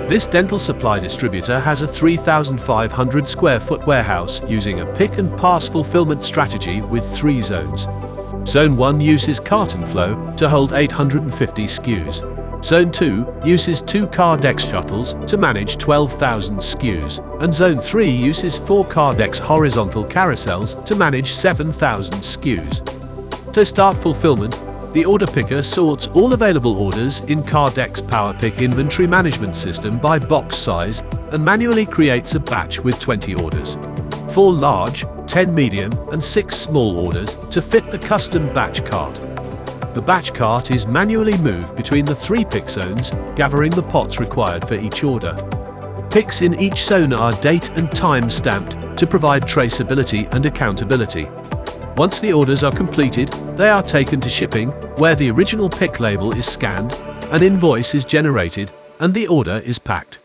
This dental supply distributor has a 3,500 square foot warehouse using a pick and pass fulfillment strategy with 3 zones. Zone 1 uses carton flow to hold 850 SKUs. Zone 2 uses 2 Kardex shuttles to manage 12,000 SKUs, and Zone 3 uses 4 Kardex horizontal carousels to manage 7,000 SKUs. To start fulfillment, the order picker sorts all available orders in Kardex PowerPick inventory management system by box size and manually creates a batch with 20 orders. 4 large, 10 medium, and 6 small orders to fit the custom batch cart. The batch cart is manually moved between the 3 pick zones, gathering the pots required for each order. Picks in each zone are date and time stamped to provide traceability and accountability. Once the orders are completed, they are taken to shipping, where the original pick label is scanned, an invoice is generated, and the order is packed.